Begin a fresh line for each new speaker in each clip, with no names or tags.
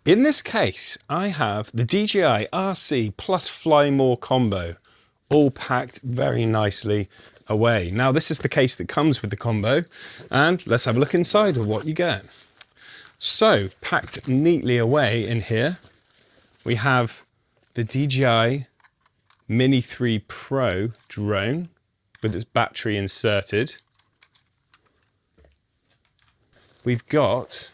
In this case, I have the DJI RC plus Fly More combo, all packed very nicely away. Now this is the case that comes with the combo, and let's have a look inside of what you get. So, packed neatly away in here, we have the DJI Mini 3 Pro drone with its battery inserted. We've got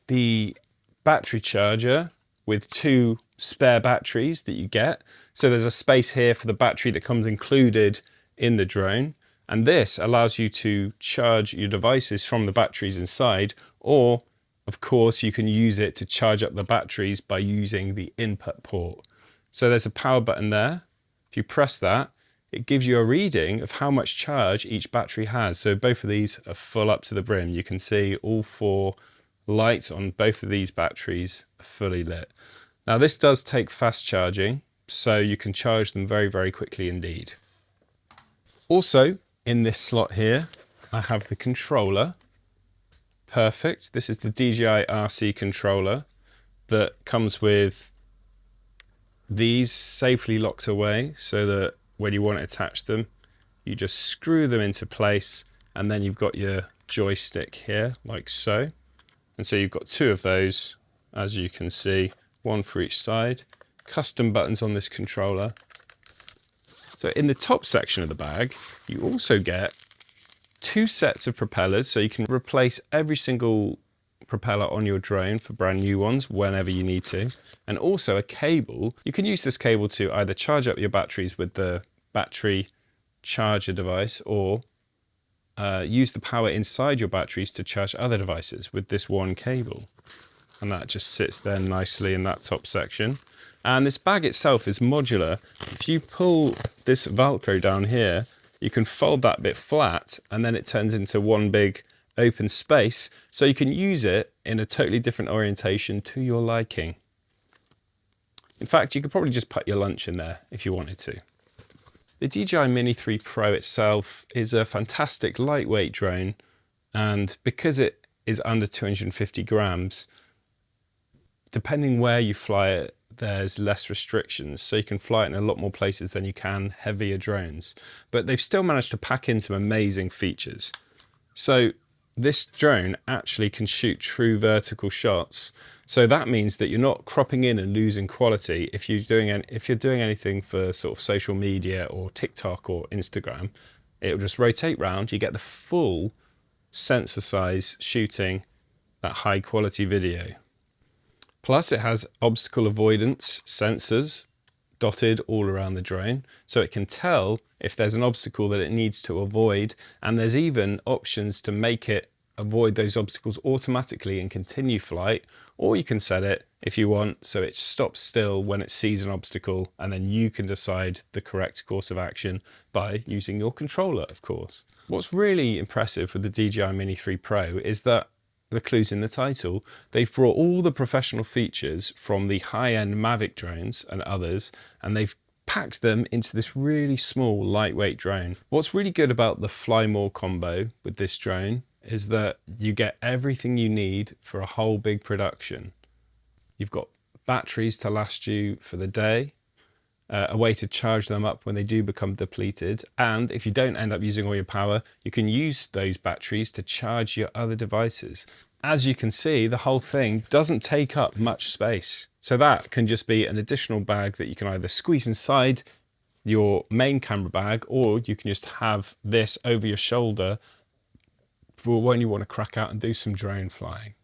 the battery charger with 2 spare batteries that you get. So there's a space here for the battery that comes included in the drone. And this allows you to charge your devices from the batteries inside, or of course you can use it to charge up the batteries by using the input port. So there's a power button there. If you press that, it gives you a reading of how much charge each battery has. So both of these are full up to the brim. You can see all 4 lights on both of these batteries are fully lit. Now this does take fast charging, so you can charge them very, very quickly indeed. Also in this slot here, I have the controller. Perfect. This is the DJI RC controller that comes with these safely locked away, so that when you want to attach them, you just screw them into place, and then you've got your joystick here like so. And so you've got 2 of those, as you can see, 1 for each side. Custom buttons on this controller. So in the top section of the bag, you also get 2 sets of propellers, so you can replace every single propeller on your drone for brand new ones whenever you need to. And also a cable. You can use this cable to either charge up your batteries with the battery charger device, or use the power inside your batteries to charge other devices with this one cable. And that just sits there nicely in that top section. And this bag itself is modular. If you pull this Velcro down here, you can fold that bit flat, and then it turns into one big open space, so you can use it in a totally different orientation to your liking. In fact, you could probably just put your lunch in there if you wanted to. The DJI Mini 3 Pro itself is a fantastic lightweight drone, and because it is under 250 grams, depending where you fly it, there's less restrictions, so you can fly it in a lot more places than you can heavier drones. But they've still managed to pack in some amazing features. So this drone actually can shoot true vertical shots. So that means that you're not cropping in and losing quality if you're doing anything for sort of social media or TikTok or Instagram. It'll just rotate round. You get the full sensor size shooting that high quality video. Plus it has obstacle avoidance sensors dotted all around the drone, so it can tell if there's an obstacle that it needs to avoid, and there's even options to make it avoid those obstacles automatically and continue flight, or you can set it, if you want, so it stops still when it sees an obstacle, and then you can decide the correct course of action by using your controller, of course. What's really impressive with the DJI Mini 3 Pro is that the clue's in the title. They've brought all the professional features from the high-end Mavic drones and others, and they've packed them into this really small, lightweight drone. What's really good about the Fly More combo with this drone is that you get everything you need for a whole big production. You've got batteries to last you for the day, a way to charge them up when they do become depleted, and if you don't end up using all your power, you can use those batteries to charge your other devices. As you can see, the whole thing doesn't take up much space, so that can just be an additional bag that you can either squeeze inside your main camera bag, or you can just have this over your shoulder for when you want to crack out and do some drone flying.